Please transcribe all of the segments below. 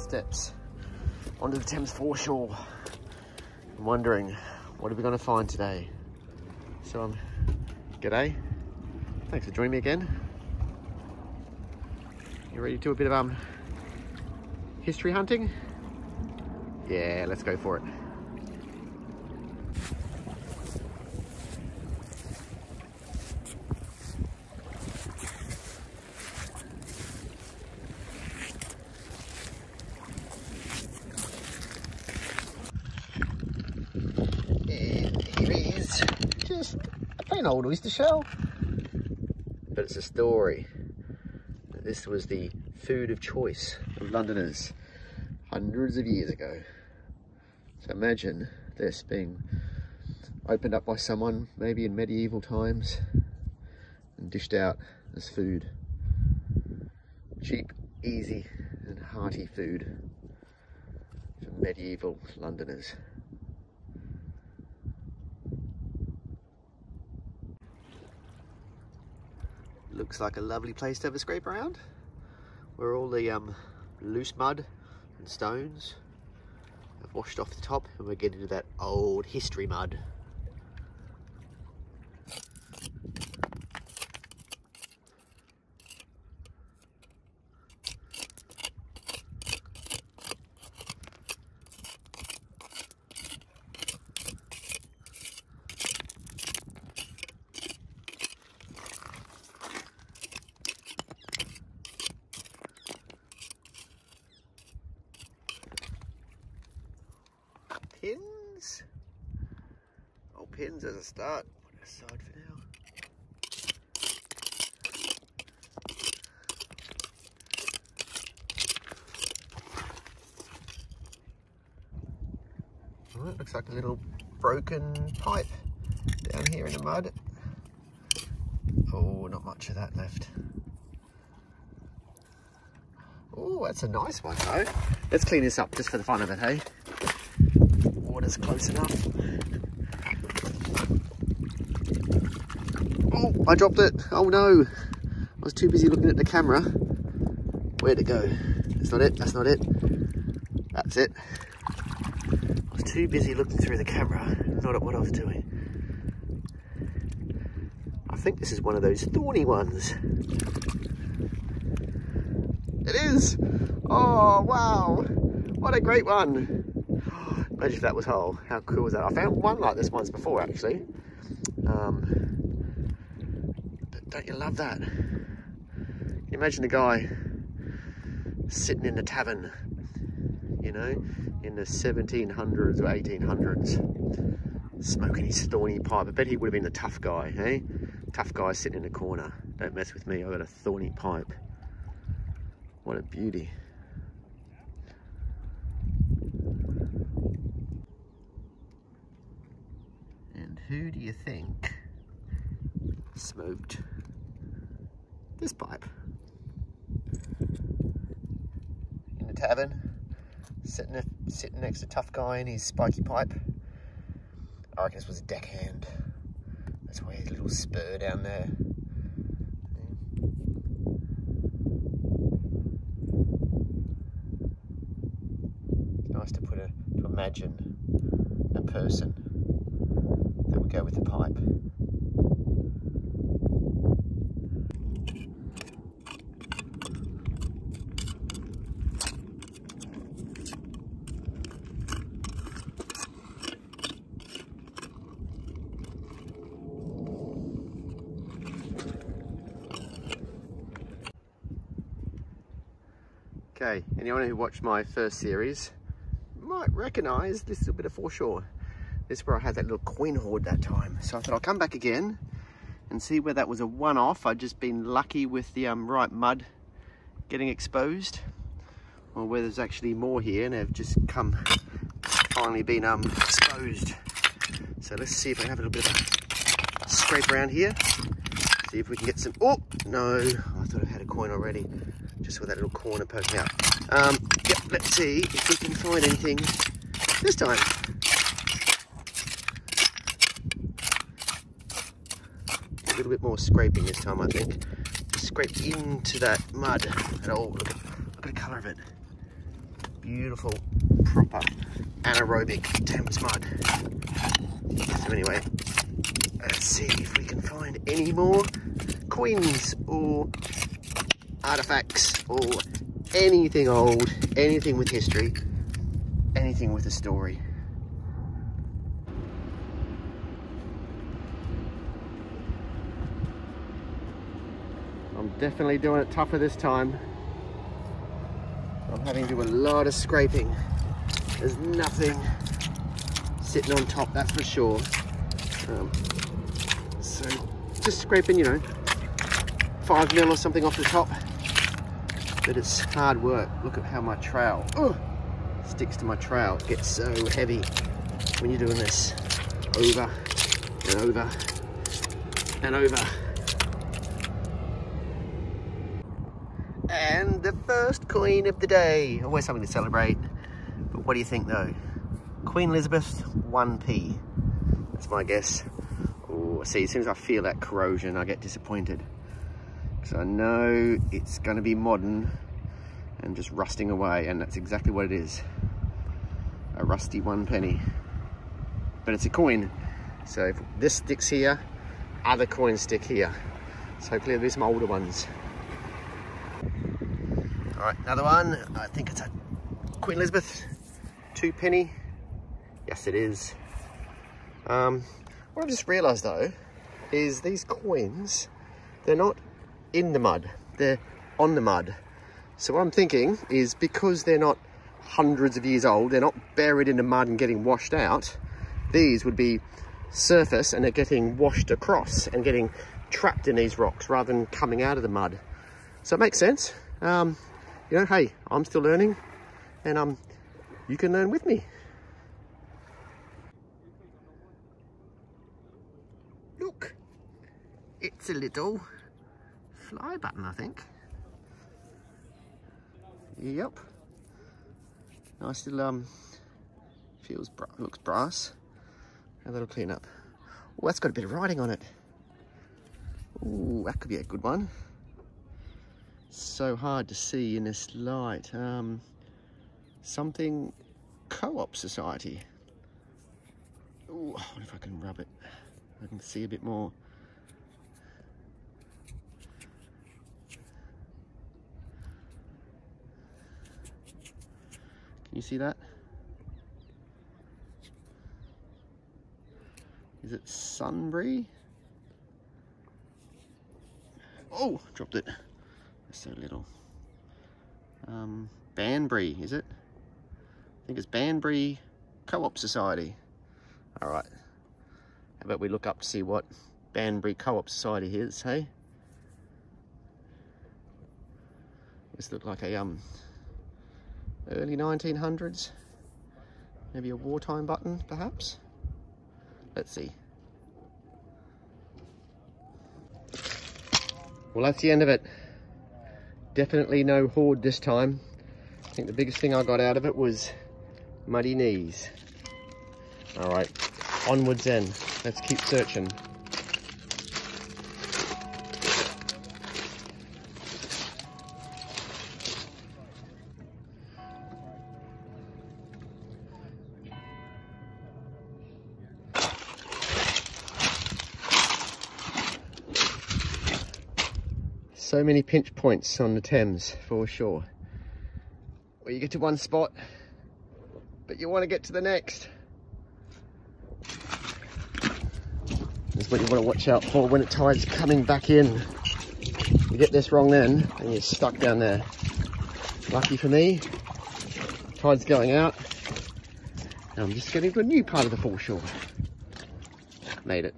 steps onto the Thames foreshore. I'm wondering, what are we going to find today? So g'day. Thanks for joining me again. You ready to do a bit of history hunting? Yeah, let's go for it. Just a plain old oyster shell, but it's a story. This was the food of choice of Londoners hundreds of years ago. So imagine this being opened up by someone maybe in medieval times and dished out as food. Cheap, easy and hearty food for medieval Londoners. Looks like a lovely place to have a scrape around, where all the loose mud and stones have washed off the top, and we're getting into that old history mud. Pins? Oh, pins as a start. Put it aside for now. Well, it looks like a little broken pipe down here in the mud. Oh, not much of that left. Oh, that's a nice one though. Let's clean this up just for the fun of it, hey? Water's close enough. Oh, I dropped it. Oh no. I was too busy looking at the camera. Where'd it go? That's not it. That's not it. That's it. I was too busy looking through the camera, not at what I was doing. I think this is one of those thorny ones. It is. Oh, wow. What a great one. Imagine if that was whole. How cool is that? I found one like this once before, actually. But don't you love that? Can you imagine a guy sitting in the tavern, you know, in the 1700s or 1800s, smoking his thorny pipe. I bet he would have been the tough guy, eh? Tough guy sitting in the corner. Don't mess with me, I've got a thorny pipe. What a beauty. And who do you think smoked this pipe? In the tavern, sitting next to tough guy in his spiky pipe. I reckon this was a deckhand. That's why his little spur down there. It's nice to imagine a person that would go with the pipe. Okay, anyone who watched my first series might recognise this little bit of foreshore. This is where I had that little coin hoard that time. So I thought I'll come back again and see where that was a one-off. I'd just been lucky with the right mud getting exposed, or whether there's actually more here and they've just finally been exposed. So let's see if I can have a little bit of a scrape around here. See if we can get some, oh, no, I thought I had a coin already. Just with that little corner poking out. Yep, let's see if we can find anything this time. A little bit more scraping this time, I think. Scrape into that mud. And oh, look at the colour of it. beautiful, proper, anaerobic Thames mud. So anyway, let's see if we can find any more coins or artifacts or anything old, anything with history, anything with a story. I'm definitely doing it tougher this time. I'm having to do a lot of scraping. There's nothing sitting on top, that's for sure. So just scraping, you know, 5 mil or something off the top. But it's hard work. Look at how my trowel sticks to my trowel. It gets so heavy when you're doing this over and over and over. And the first coin of the day. Always something to celebrate. But what do you think though? Queen Elizabeth 1p. That's my guess. Oh, see, as soon as I feel that corrosion, I get disappointed. Because I know it's going to be modern and just rusting away, and that's exactly what it is. A rusty 1 penny. But it's a coin. So if this sticks here, other coins stick here. So hopefully there'll be some older ones. All right, another one. I think it's a Queen Elizabeth 2 penny. Yes, it is. What I've just realised though is these coins, they're not in the mud, they're on the mud. So what I'm thinking is, because they're not hundreds of years old, they're not buried in the mud and getting washed out, these would be surface and they're getting washed across and getting trapped in these rocks rather than coming out of the mud. So it makes sense. You know, hey, I'm still learning, and you can learn with me. Look, it's a little fly button, I think. Yep. Nice little, looks brass. A little clean up. Oh, that's got a bit of writing on it. Ooh, that could be a good one. So hard to see in this light. Something Co-op Society. Ooh, I wonder if I can rub it. I can see a bit more. Can you see that? Is it Sunbury? Oh, dropped it. It's so little. Banbury, is it? I think it's Banbury Co-op Society. All right. How about we look up to see what Banbury Co-op Society is, hey? This looks like a early 1900s. Maybe a wartime button, perhaps? Let's see. Well, that's the end of it. Definitely no hoard this time. I think the biggest thing I got out of it was muddy knees. All right, onwards then. Let's keep searching. So many pinch points on the Thames foreshore, where you get to one spot, but you want to get to the next. That's what you want to watch out for when the tide's coming back in. You get this wrong then, and you're stuck down there. Lucky for me, tide's going out, and I'm just getting to a new part of the foreshore. Made it.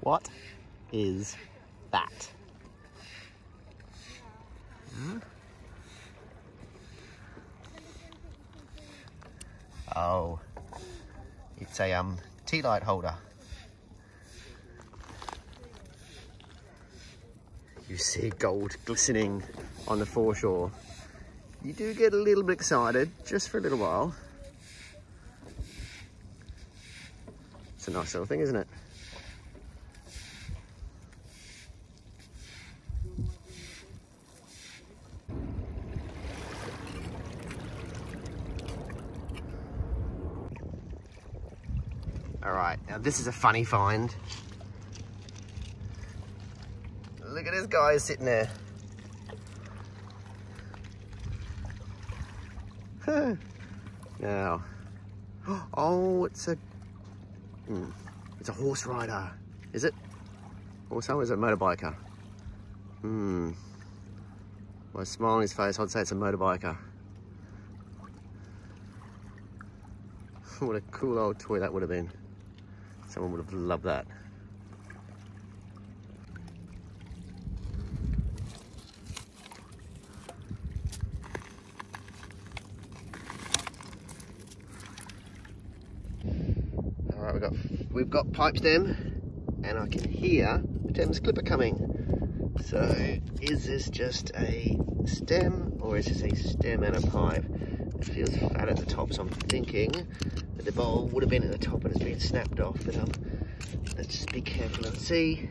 What is that? Hmm? Oh, it's a tea light holder. You see gold glistening on the foreshore. You do get a little bit excited, just for a little while. That's a nice little thing, isn't it? All right, now this is a funny find. Look at this guy sitting there. Now, oh, it's a horse rider. Is it? Or someone is a motorbiker? By a smile on his face, I'd say it's a motorbiker. What a cool old toy that would have been. Someone would have loved that. All right, we've got pipe stem, and I can hear the Thames clipper coming. So, is this just a stem, or is this a stem and a pipe? It feels fat at the top, so I'm thinking that the bowl would have been at the top and it's been snapped off. But let's just be careful and see.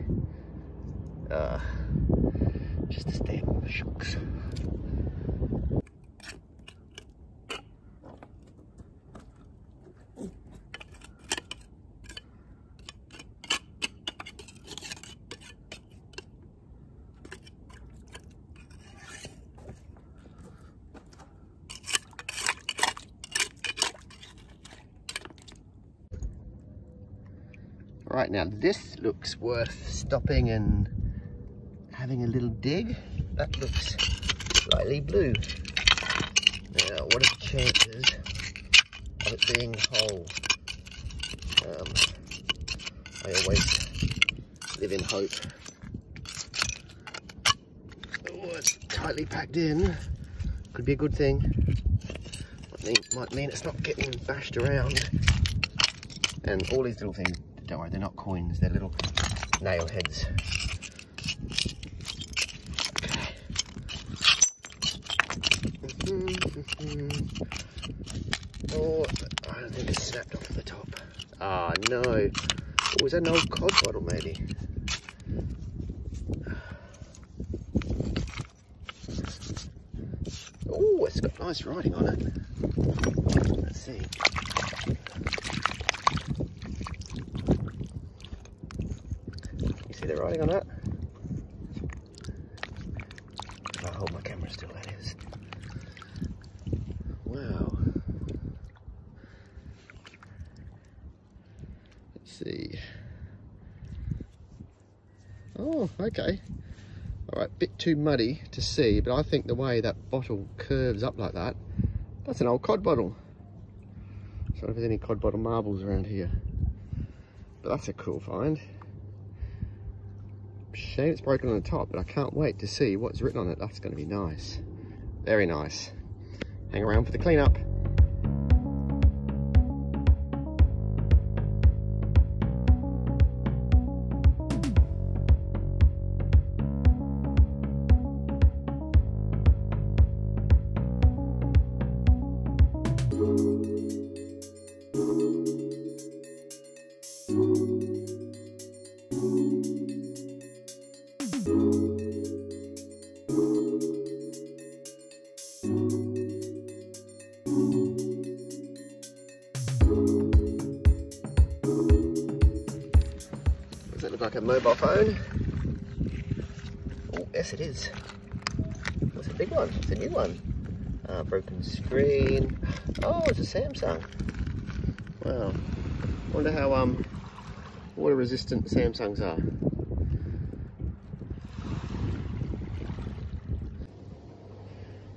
Just a stem, shucks. Right, now this looks worth stopping and having a little dig. That looks slightly blue. Now, what are the chances of it being whole? I always live in hope. Oh, it's tightly packed in. Could be a good thing. Might mean it's not getting bashed around. And all these little things, don't worry, they're not coins, they're little nail heads. Okay. Oh, I don't think it's snapped off the top. Ah, no. Oh, is that an old cod bottle, maybe? Oh, it's got nice writing on it. Let's see. See the writing on that? If I hold my camera still, that is. Wow. Let's see. Oh, okay. Alright, bit too muddy to see, but I think the way that bottle curves up like that, that's an old cod bottle. I don't know if there's any cod bottle marbles around here. But that's a cool find. Shame it's broken on the top, but I can't wait to see what's written on it. That's going to be nice. Very nice. Hang around for the cleanup. Does that look like a mobile phone? Oh, yes it is. That's a big one. It's a new one. Broken screen. Oh, it's a Samsung. Wow. Wonder how water resistant Samsungs are.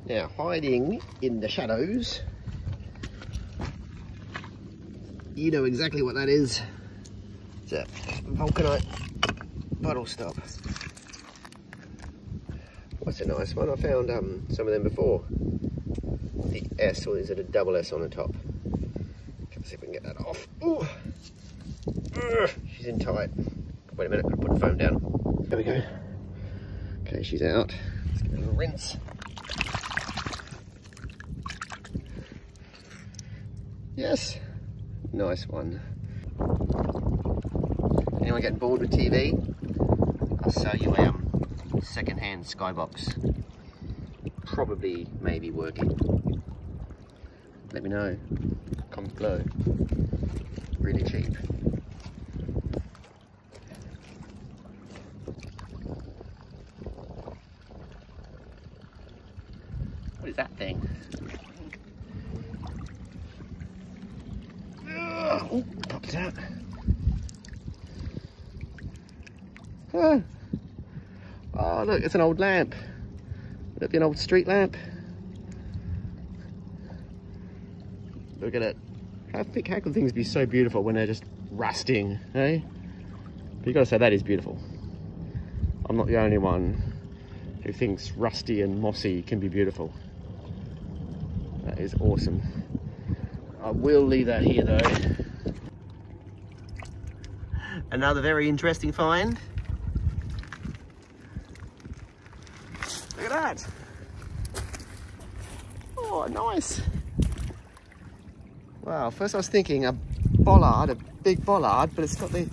Now, hiding in the shadows, you know exactly what that is. It's a vulcanite bottle stop. What's a nice one? I found some of them before. The S, or is it a double S on the top? Let's see if we can get that off. Ooh. She's in tight. Wait a minute, I'll put the phone down. There we go. Okay, she's out. Let's give it a little rinse. Yes, nice one. Anyone getting bored with TV? I'll sell you a second-hand skybox. Probably, maybe working. Let me know. Comment below. Really cheap. What is that thing? Oh, popped out. Oh, look, it's an old lamp. Would it be an old street lamp? Look at it. How can things be so beautiful when they're just rusting, eh? But you gotta say that is beautiful. I'm not the only one who thinks rusty and mossy can be beautiful. That is awesome. I will leave that here though. Another very interesting find. Look at that. Oh, nice. Wow, first I was thinking a bollard, a big bollard, but it's got the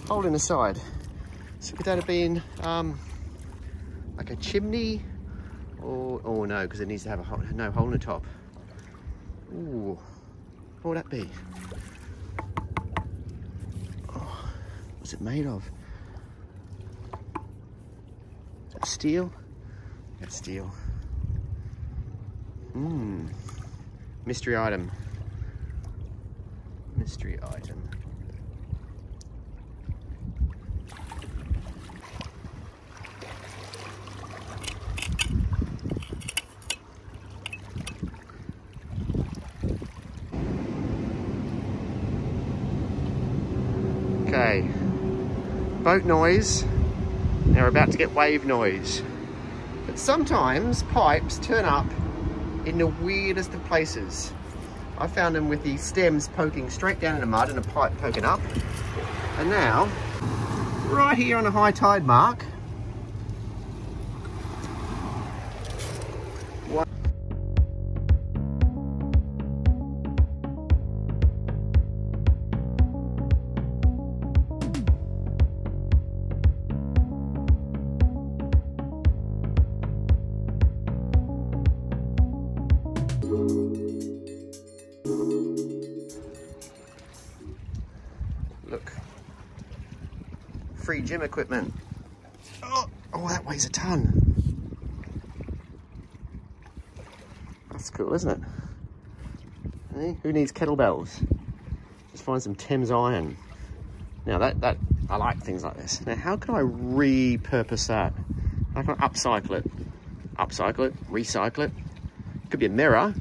hole in the side. So could that have been like a chimney? Or, oh no, because it needs to have a hole, no hole in the top. Ooh, what would that be? Oh, what's it made of? Is that steel? That's steel. Mystery item. Mystery item. Okay, boat noise. Now we're about to get wave noise. But sometimes pipes turn up in the weirdest of places. I found them with the stems poking straight down in the mud and a pipe poking up. And now, right here on a high tide mark, look, free gym equipment. Oh, that weighs a ton. That's cool, isn't it? Hey, who needs kettlebells? Just find some Thames iron. Now that I like things like this. Now how can I repurpose that? How can I upcycle it? Upcycle it, recycle it. Could be a mirror.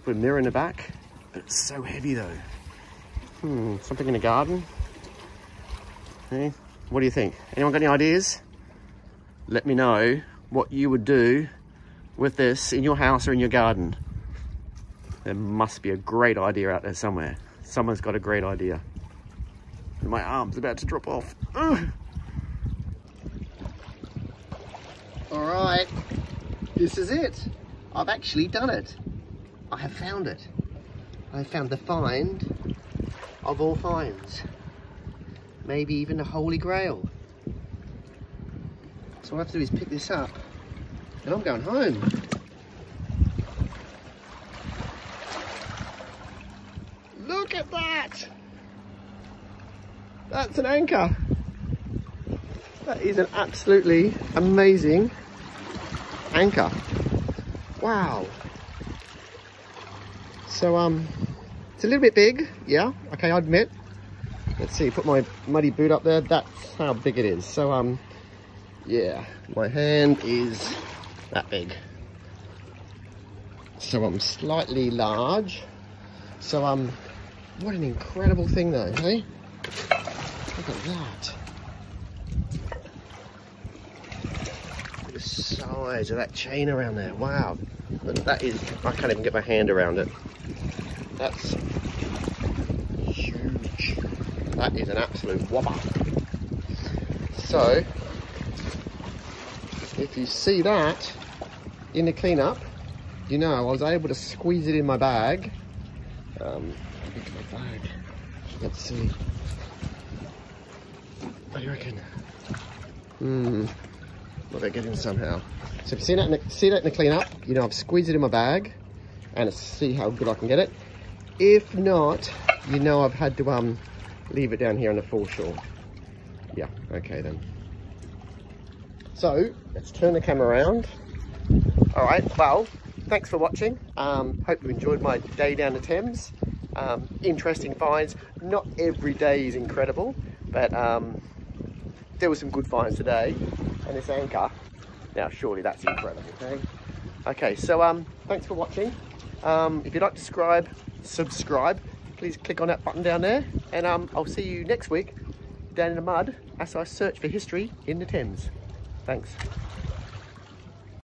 Put a mirror in the back, but it's so heavy though. Something in the garden. Hey, what do you think? Anyone got any ideas? Let me know what you would do with this in your house or in your garden. There must be a great idea out there somewhere. Someone's got a great idea. And my arm's about to drop off. Ugh. All right, this is it. I've actually done it. I have found it. I found the find of all finds. Maybe even the Holy Grail. So all I have to do is pick this up and I'm going home. Look at that! That's an anchor. That is an absolutely amazing anchor. Wow. So it's a little bit big, yeah, okay, I admit. Let's see, put my muddy boot up there. That's how big it is. So yeah, my hand is that big. So I'm slightly large. So what an incredible thing though, hey? Look at that. Look at the size of that chain around there. Wow. That is, I can't even get my hand around it. That's huge. That is an absolute whopper. So, if you see that in the cleanup, you know I was able to squeeze it in my bag. My bag. Let's see. What do you reckon? Well, they're getting somehow. So if you see that in the clean up, you know, I've squeezed it in my bag and see how good I can get it. If not, you know, I've had to leave it down here on the foreshore. Yeah, okay then. So let's turn the camera around. All right, well, thanks for watching. Hope you enjoyed my day down the Thames. Interesting finds. Not every day is incredible, but there were some good finds today. And this anchor, now surely that's incredible, okay? Okay, so thanks for watching. If you'd like to subscribe, please click on that button down there. And I'll see you next week down in the mud as I search for history in the Thames. Thanks.